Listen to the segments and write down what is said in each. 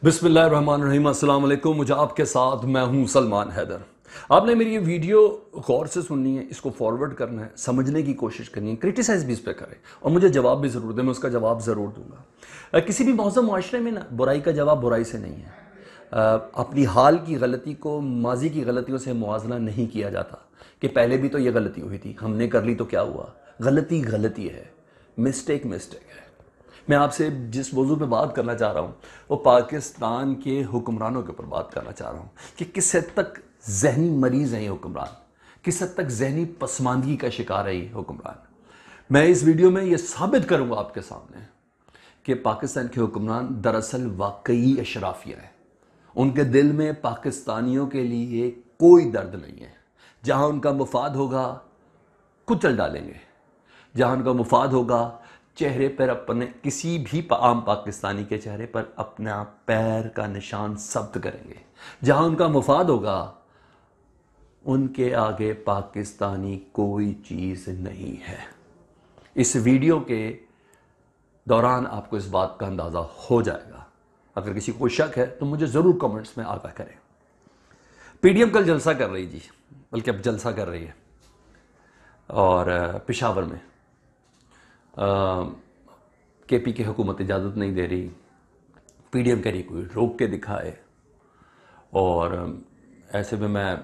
बिस्मिल्लाहिर्रहमानिर्रहीम, अस्सलाम वालेकुम। मुझे आपके साथ मैं हूं सलमान हैदर। आपने मेरी ये वीडियो गौर से सुननी है, इसको फॉरवर्ड करना है, समझने की कोशिश करनी है, क्रिटिसाइज भी इस पर करें और मुझे जवाब भी ज़रूर दें, मैं उसका जवाब ज़रूर दूंगा। किसी भी मौजूद माशरे में ना बुराई का जवाब बुराई से नहीं है। अपनी हाल की गलती को माजी की गलतियों से मुआवजा नहीं किया जाता कि पहले भी तो ये गलती हुई थी, हमने कर ली तो क्या हुआ। गलती गलती है, मिस्टेक मिस्टेक है। मैं आपसे जिस मौजू पे बात करना चाह रहा हूँ वो पाकिस्तान के हुक्मरानों के ऊपर बात करना चाह रहा हूँ कि किस हद तक जहनी मरीज हैं ये हुक्मरान, किस हद तक जहनी पसमानदगी का शिकार है ये हुक्मरान। मैं इस वीडियो में ये साबित करूँगा आपके सामने कि पाकिस्तान के हुक्मरान दरअसल वाकई अशराफिया है। उनके दिल में पाकिस्तानियों के लिए कोई दर्द नहीं है। जहाँ उनका मुफाद होगा कुचल डालेंगे, जहाँ उनका मुफाद होगा चेहरे पर अपने किसी भी आम पाकिस्तानी के चेहरे पर अपना पैर का निशान सब्त करेंगे। जहाँ उनका मुफाद होगा उनके आगे पाकिस्तानी कोई चीज़ नहीं है। इस वीडियो के दौरान आपको इस बात का अंदाज़ा हो जाएगा। अगर किसी को शक है तो मुझे ज़रूर कमेंट्स में आगाह करें। पीडीएम कल जलसा कर रही जी, बल्कि अब जलसा कर रही है और पेशावर में केपी की हुकूमत इजाज़त नहीं दे रही। पीडीएम कह रही कोई रोक के दिखाए। और ऐसे में मैं,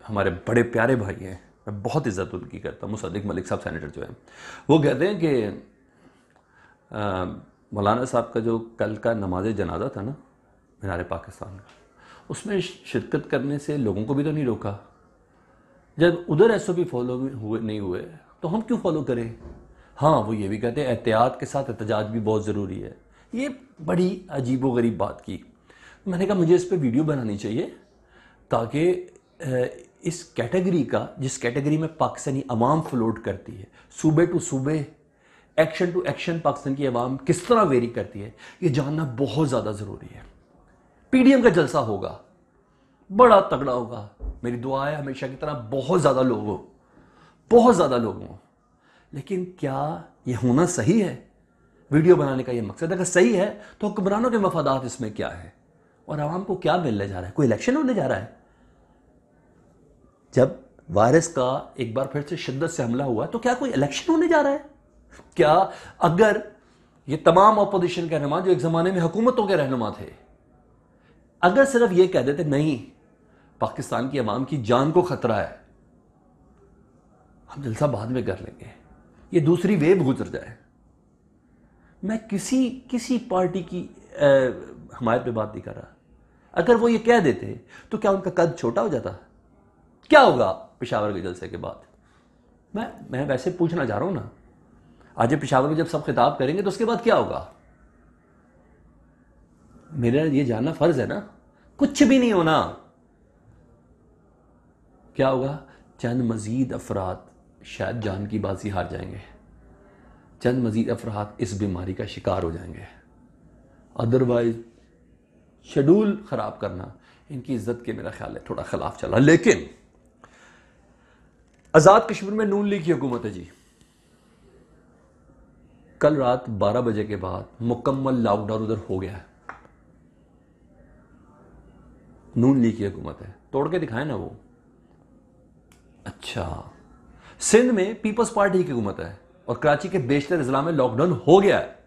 हमारे बड़े प्यारे भाई हैं, मैं बहुत इज़्ज़त उनकी करता हूँ, मुसद्दिक मलिक साहब सेनेटर जो हैं, वो कहते हैं कि मौलाना साहब का जो कल का नमाज जनाजा था ना मीनार पाकिस्तान का, उसमें शिरकत करने से लोगों को भी तो नहीं रोका। जब उधर एसओपी फॉलो हुए नहीं हुए तो हम क्यों फॉलो करें। हाँ, वो ये भी कहते हैं एहतियात के साथ एहतजाज भी बहुत ज़रूरी है। ये बड़ी अजीबो गरीब बात की। मैंने कहा मुझे इस पर वीडियो बनानी चाहिए ताकि इस कैटेगरी का, जिस कैटेगरी में पाकिस्तानी अवाम फ्लोट करती है, सूबे टू सूबे, एक्शन टू एक्शन पाकिस्तान की अवाम किस तरह वेरी करती है, ये जानना बहुत ज़्यादा ज़रूरी है। पीडीएम का जलसा होगा, बड़ा तगड़ा होगा। मेरी दुआ है हमेशा की तरह बहुत ज़्यादा लोग हो, बहुत ज़्यादा लोग हों। लेकिन क्या ये होना सही है? वीडियो बनाने का ये मकसद अगर सही है तो हुक्मरानों के मफादात इसमें क्या है और आवाम को क्या मिलने जा रहा है? कोई इलेक्शन होने जा रहा है? जब वायरस का एक बार फिर से शिद्दत से हमला हुआ तो क्या कोई इलेक्शन होने जा रहा है? क्या अगर ये तमाम अपोजिशन के रहनुमा जो एक ज़माने में हुकूमतों के रहनुमा थे, अगर सिर्फ ये कह देते नहीं पाकिस्तान की अवाम की जान को खतरा है, हम जलसा बाद में कर लेंगे, ये दूसरी वेव गुजर जाए। मैं किसी पार्टी की हमायत पे बात नहीं कर रहा। अगर वो ये कह देते तो क्या उनका कद छोटा हो जाता? क्या होगा पेशावर के जलसे के बाद? मैं वैसे पूछना चाह रहा हूं ना। आज पेशावर में जब सब खिताब करेंगे तो उसके बाद क्या होगा? मेरा ये जानना फर्ज है ना। कुछ भी नहीं होना। क्या होगा? चंद मजीद अफराद शायद जान की बाजी हार जाएंगे, चंद मजीद अफराद इस बीमारी का शिकार हो जाएंगे। अदरवाइज शेड्यूल ख़राब करना इनकी इज्जत के, मेरा ख्याल है, थोड़ा खिलाफ चला। लेकिन आज़ाद कश्मीर में नून लीग की हुकूमत है जी। कल रात 12 बजे के बाद मुकम्मल लॉकडाउन उधर हो गया है। नून लीग की हुकूमत है, तोड़ के दिखाए ना वो। अच्छा, सिंध में पीपल्स पार्टी की हुकूमत है और कराची के बेशतर अजला में लॉकडाउन हो गया है।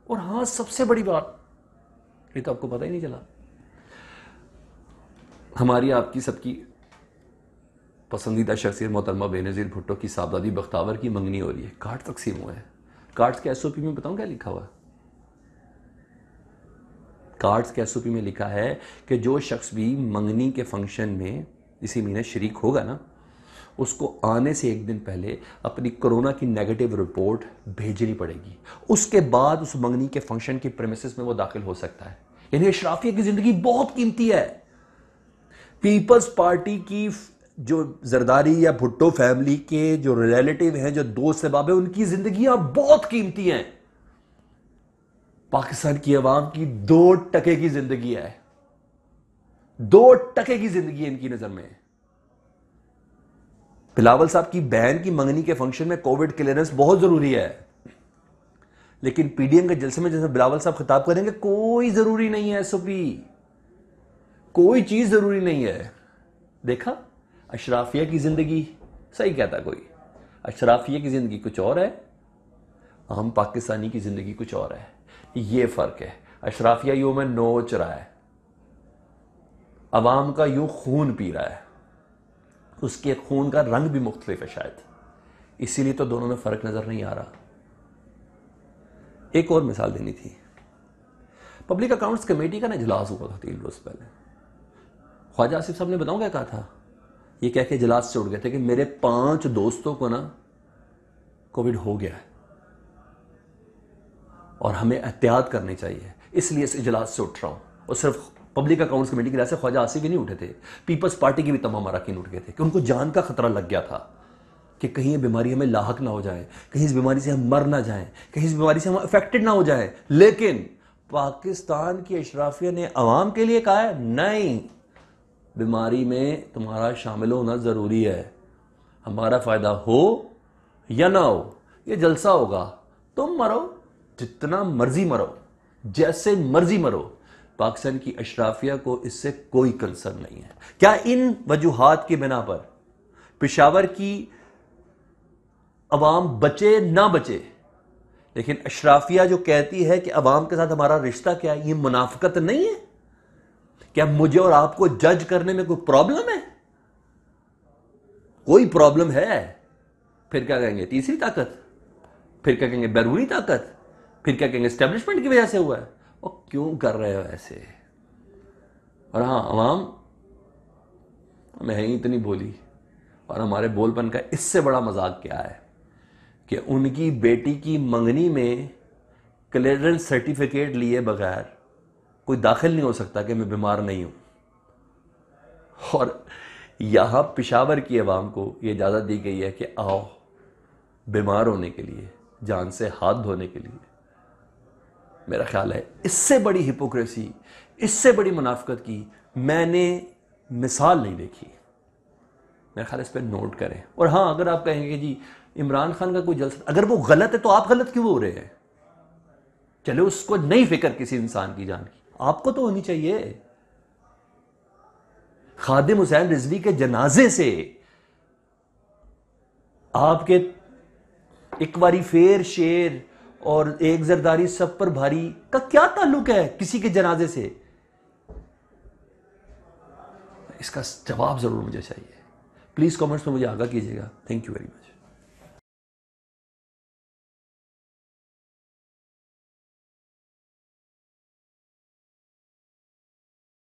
और हां, सबसे बड़ी बात, ये तो आपको पता ही नहीं चला, हमारी आपकी सबकी पसंदीदा शख्सियत मोहतरमा बेनज़ीर भुट्टो की साहबजादी बख्तावर की मंगनी हो रही है। कार्ड तकसीम हुए हैं। कार्ड्स के एसओपी में बताऊं क्या लिखा हुआ है? कार्ड्स के एसओपी में लिखा है कि जो शख्स भी मंगनी के फंक्शन में इसी महीने शरीक होगा ना, उसको आने से एक दिन पहले अपनी कोरोना की नेगेटिव रिपोर्ट भेजनी पड़ेगी। उसके बाद उस मंगनी के फंक्शन की प्रेमिसेस में वो दाखिल हो सकता है। यानी अशराफिया की जिंदगी बहुत कीमती है। पीपल्स पार्टी की जो जरदारी या भुट्टो फैमिली के जो रिलेटिव हैं, जो दोस्त अहबाब हैं, उनकी जिंदगियां बहुत कीमती हैं। पाकिस्तान की आवाम की 2% की जिंदगी है। 2% की जिंदगी इनकी नजर में। बिलावल साहब की बहन की मंगनी के फंक्शन में कोविड क्लियरेंस बहुत जरूरी है। लेकिन पीडीएम के जलसे में जैसे बिलावल साहब खिताब करेंगे, कोई जरूरी नहीं है एसओपी, कोई चीज जरूरी नहीं है। देखा, अशराफिया की जिंदगी, सही कहता कोई, अशराफिया की जिंदगी कुछ और है, हम पाकिस्तानी की जिंदगी कुछ और है। ये फर्क है। अशराफिया यूं में नोच रहा है, अवाम का यूं खून पी रहा है, उसके खून का रंग भी मुख्तलिफ है शायद, इसीलिए तो दोनों में फर्क नजर नहीं आ रहा। एक और मिसाल देनी थी, पब्लिक अकाउंट्स कमेटी का ना इजलास हुआ था 3 रोज पहले। ख्वाजा आसिफ साहब ने बताऊं क्या कहा था? ये कह के इजलास से उड़ गए थे कि मेरे 5 दोस्तों को ना कोविड हो गया है और हमें एहतियात करनी चाहिए, इसलिए इस इजलास से उठ रहा हूं। और सिर्फ पब्लिक अकाउंट्स कमेटी की वजह से ख्वाजा आसिफ ही नहीं उठे थे, पीपल्स पार्टी के भी तमाम अरकान उठ गए थे कि उनको जान का खतरा लग गया था कि कहीं ये बीमारी हमें लाहक ना हो जाए, कहीं इस बीमारी से हम मर ना जाएं, कहीं इस बीमारी से हम अफेक्टेड ना हो जाए। लेकिन पाकिस्तान की अशराफिया ने अवाम के लिए कहा है, नहीं, बीमारी में तुम्हारा शामिल होना जरूरी है, हमारा फायदा हो या ना हो, ये जलसा होगा, तुम मरो, जितना मर्जी मरो, जैसे मर्जी मरो, पाकिस्तान की अशराफिया को इससे कोई कंसर्न नहीं है। क्या इन वजूहात की बिना पर पेशावर की अवाम बचे ना बचे, लेकिन अशराफिया जो कहती है कि अवाम के साथ हमारा रिश्ता क्या है, ये मुनाफिकत नहीं है? क्या मुझे और आपको जज करने में कोई प्रॉब्लम है? कोई प्रॉब्लम है? फिर क्या कहेंगे तीसरी ताकत, फिर क्या कहेंगे बैरूनी ताकत, फिर क्या कहेंगे एस्टेब्लिशमेंट की वजह से हुआ है। और क्यों कर रहे हो ऐसे? और हाँ, अवाम हमें है ही इतनी बोली, और हमारे बोलपन का इससे बड़ा मजाक क्या है कि उनकी बेटी की मंगनी में क्लियरेंस सर्टिफिकेट लिए बगैर कोई दाखिल नहीं हो सकता कि मैं बीमार नहीं हूं। और यहां पेशावर की अवाम को यह इजाजत दी गई है कि आओ बीमार होने के लिए, जान से हाथ धोने के लिए। मेरा ख्याल है इससे बड़ी हिपोक्रेसी, इससे बड़ी मुनाफिकत की मैंने मिसाल नहीं देखी। मेरा ख्याल इस पर नोट करें। और हाँ, अगर आप कहेंगे कि जी इमरान खान का कोई जलसा, अगर वो गलत है तो आप गलत क्यों हो रहे हैं? चले, उसको नहीं फिक्र किसी इंसान की जान की, आपको तो होनी चाहिए। खादिम हुसैन रिजवी के जनाजे से आपके एक बारी फेर शेर और एक जरदारी सब पर भारी का क्या ताल्लुक है किसी के जनाजे से? इसका जवाब जरूर मुझे चाहिए। प्लीज कमेंट्स में मुझे आगाह कीजिएगा। Thank you very much.